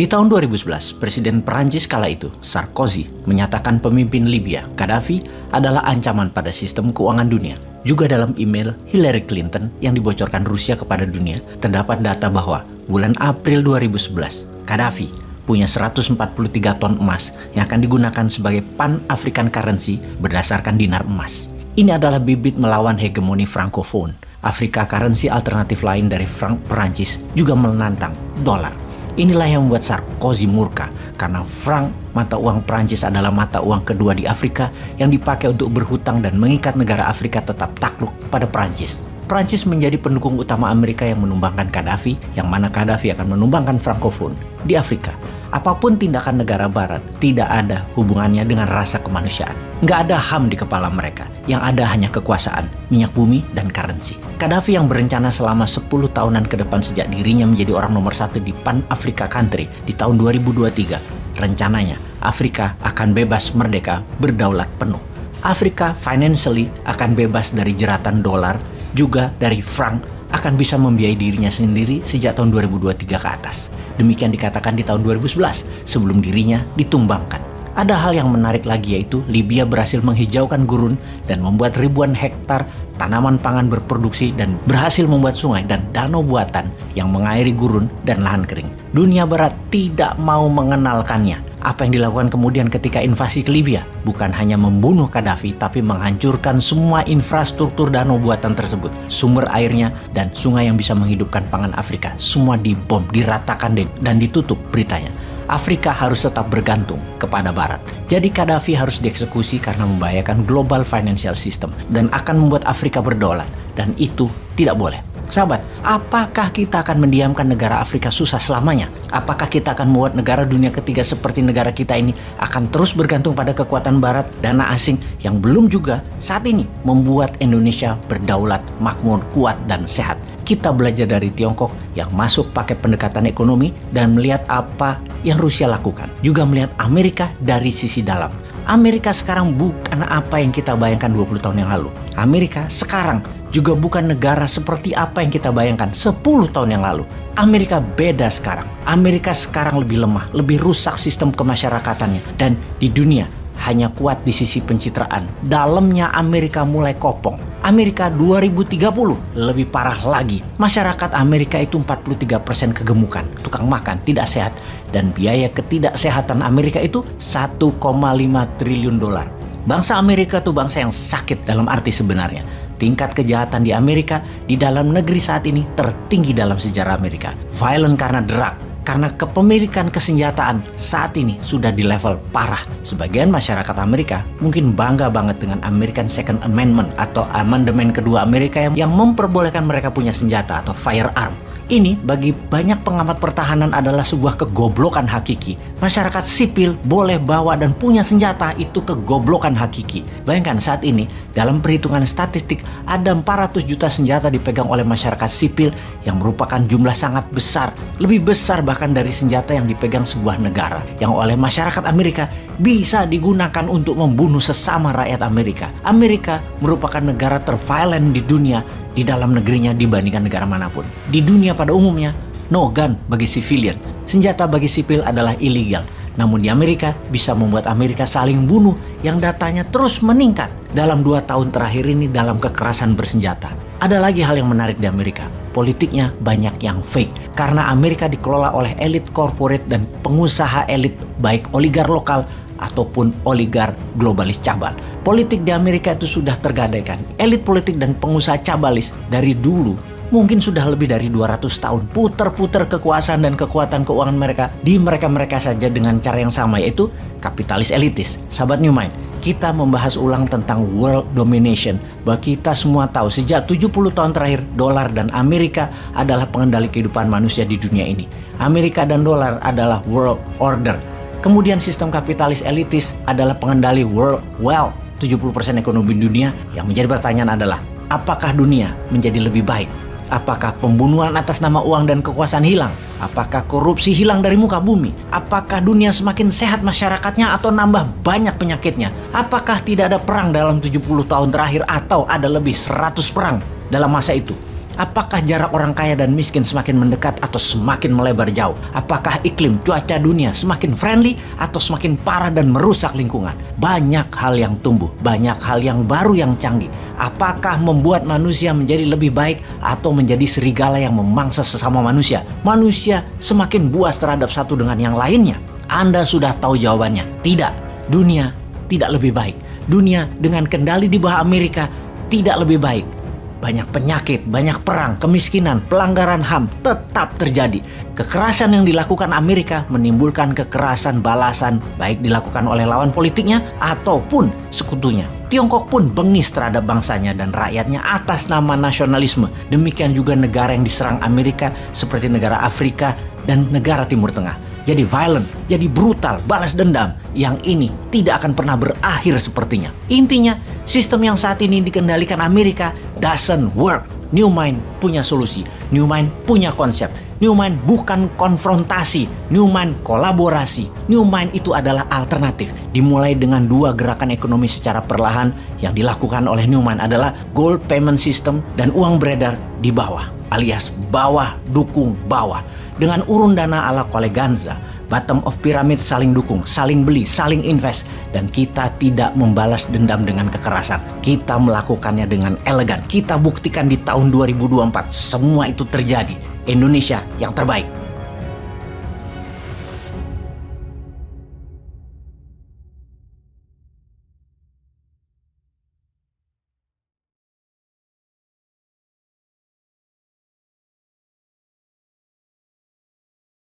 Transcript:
Di tahun 2011, Presiden Perancis kala itu, Sarkozy, menyatakan pemimpin Libya, Gaddafi, adalah ancaman pada sistem keuangan dunia. Juga dalam email Hillary Clinton yang dibocorkan Rusia kepada dunia, terdapat data bahwa bulan April 2011, Gaddafi punya 143 ton emas yang akan digunakan sebagai Pan-African currency berdasarkan dinar emas. Ini adalah bibit melawan hegemoni Francophone. Afrika currency alternatif lain dari franc Perancis juga menantang dolar. Inilah yang membuat Sarkozy murka karena franc, mata uang Prancis, adalah mata uang kedua di Afrika yang dipakai untuk berhutang dan mengikat negara Afrika tetap takluk pada Prancis. Prancis menjadi pendukung utama Amerika yang menumbangkan Gaddafi, yang mana Gaddafi akan menumbangkan Francophone di Afrika. Apapun tindakan negara barat tidak ada hubungannya dengan rasa kemanusiaan. Nggak ada HAM di kepala mereka. Yang ada hanya kekuasaan, minyak bumi, dan currency. Gaddafi yang berencana selama 10 tahunan ke depan sejak dirinya menjadi orang nomor 1 di Pan-Africa Country di tahun 2023. Rencananya, Afrika akan bebas merdeka berdaulat penuh. Afrika financially akan bebas dari jeratan dolar, juga dari franc, akan bisa membiayai dirinya sendiri sejak tahun 2023 ke atas. Demikian dikatakan di tahun 2011 sebelum dirinya ditumbangkan. Ada hal yang menarik lagi, yaitu Libya berhasil menghijaukan gurun dan membuat ribuan hektar tanaman pangan berproduksi dan berhasil membuat sungai dan danau buatan yang mengairi gurun dan lahan kering. Dunia barat tidak mau mengenalkannya. Apa yang dilakukan kemudian ketika invasi ke Libya? Bukan hanya membunuh Gaddafi, tapi menghancurkan semua infrastruktur danau buatan tersebut. Sumber airnya dan sungai yang bisa menghidupkan pangan Afrika semua dibom, diratakan dan ditutup beritanya. Afrika harus tetap bergantung kepada Barat. Jadi Gaddafi harus dieksekusi karena membahayakan global financial system dan akan membuat Afrika berdaulat. Dan itu tidak boleh. Sahabat, apakah kita akan mendiamkan negara Afrika susah selamanya? Apakah kita akan membuat negara dunia ketiga seperti negara kita ini akan terus bergantung pada kekuatan barat, dana asing yang belum juga saat ini membuat Indonesia berdaulat, makmur, kuat, dan sehat? Kita belajar dari Tiongkok yang masuk pakai pendekatan ekonomi dan melihat apa yang Rusia lakukan. Juga melihat Amerika dari sisi dalam. Amerika sekarang bukan apa yang kita bayangkan 20 tahun yang lalu. Amerika sekarang juga bukan negara seperti apa yang kita bayangkan 10 tahun yang lalu. Amerika beda sekarang. Amerika sekarang lebih lemah, lebih rusak sistem kemasyarakatannya. Dan di dunia hanya kuat di sisi pencitraan. Dalamnya Amerika mulai kopong. Amerika 2030 lebih parah lagi. Masyarakat Amerika itu 43% kegemukan, tukang makan, tidak sehat. Dan biaya ketidaksehatan Amerika itu 1,5 triliun dolar. Bangsa Amerika itu bangsa yang sakit dalam arti sebenarnya. Tingkat kejahatan di Amerika di dalam negeri saat ini tertinggi dalam sejarah Amerika. Violent karena drug, karena kepemilikan kesenjataan saat ini sudah di level parah. Sebagian masyarakat Amerika mungkin bangga banget dengan American Second Amendment atau amandemen kedua Amerika yang memperbolehkan mereka punya senjata atau firearm. Ini bagi banyak pengamat pertahanan adalah sebuah kegoblokan hakiki. Masyarakat sipil boleh bawa dan punya senjata, itu kegoblokan hakiki. Bayangkan saat ini dalam perhitungan statistik ada 400 juta senjata dipegang oleh masyarakat sipil yang merupakan jumlah sangat besar. Lebih besar bahkan dari senjata yang dipegang sebuah negara yang oleh masyarakat Amerika bisa digunakan untuk membunuh sesama rakyat Amerika. Amerika merupakan negara terviolent di dunia di dalam negerinya dibandingkan negara manapun. Di dunia pada umumnya, no gun bagi civilian. Senjata bagi sipil adalah ilegal. Namun di Amerika bisa membuat Amerika saling bunuh yang datanya terus meningkat dalam 2 tahun terakhir ini dalam kekerasan bersenjata. Ada lagi hal yang menarik di Amerika. Politiknya banyak yang fake. Karena Amerika dikelola oleh elit corporate dan pengusaha elit, baik oligar lokal ataupun oligar globalis cabal. Politik di Amerika itu sudah tergadaikan. Elit politik dan pengusaha cabalis dari dulu mungkin sudah lebih dari 200 tahun putar-putar kekuasaan dan kekuatan keuangan mereka di mereka-mereka saja dengan cara yang sama, yaitu kapitalis elitis. Sahabat New Mind, kita membahas ulang tentang world domination. Bahwa kita semua tahu sejak 70 tahun terakhir dolar dan Amerika adalah pengendali kehidupan manusia di dunia ini. Amerika dan dolar adalah world order. Kemudian sistem kapitalis elitis adalah pengendali world wealth, 70% ekonomi dunia. Yang menjadi pertanyaan adalah, apakah dunia menjadi lebih baik? Apakah pembunuhan atas nama uang dan kekuasaan hilang? Apakah korupsi hilang dari muka bumi? Apakah dunia semakin sehat masyarakatnya atau nambah banyak penyakitnya? Apakah tidak ada perang dalam 70 tahun terakhir atau ada lebih 100 perang dalam masa itu? Apakah jarak orang kaya dan miskin semakin mendekat atau semakin melebar jauh? Apakah iklim cuaca dunia semakin friendly atau semakin parah dan merusak lingkungan? Banyak hal yang tumbuh, banyak hal yang baru yang canggih. Apakah membuat manusia menjadi lebih baik atau menjadi serigala yang memangsa sesama manusia? Manusia semakin buas terhadap satu dengan yang lainnya. Anda sudah tahu jawabannya. Tidak, dunia tidak lebih baik. Dunia dengan kendali di bawah Amerika tidak lebih baik. Banyak penyakit, banyak perang, kemiskinan, pelanggaran HAM tetap terjadi. Kekerasan yang dilakukan Amerika menimbulkan kekerasan balasan baik dilakukan oleh lawan politiknya ataupun sekutunya. Tiongkok pun bengis terhadap bangsanya dan rakyatnya atas nama nasionalisme. Demikian juga negara yang diserang Amerika seperti negara Afrika dan negara Timur Tengah. Jadi violent, jadi brutal, balas dendam. Yang ini tidak akan pernah berakhir sepertinya. Intinya, sistem yang saat ini dikendalikan Amerika doesn't work. New Mind punya solusi. New Mind punya konsep. New Mind bukan konfrontasi. New Mind kolaborasi. New Mind itu adalah alternatif. Dimulai dengan 2 gerakan ekonomi secara perlahan yang dilakukan oleh New Mind adalah gold payment system dan uang beredar di bawah, alias bawah dukung bawah. Dengan urun dana ala Koleganza, bottom of pyramid saling dukung, saling beli, saling invest. Dan kita tidak membalas dendam dengan kekerasan. Kita melakukannya dengan elegan. Kita buktikan di tahun 2024 semua itu terjadi. Indonesia yang terbaik.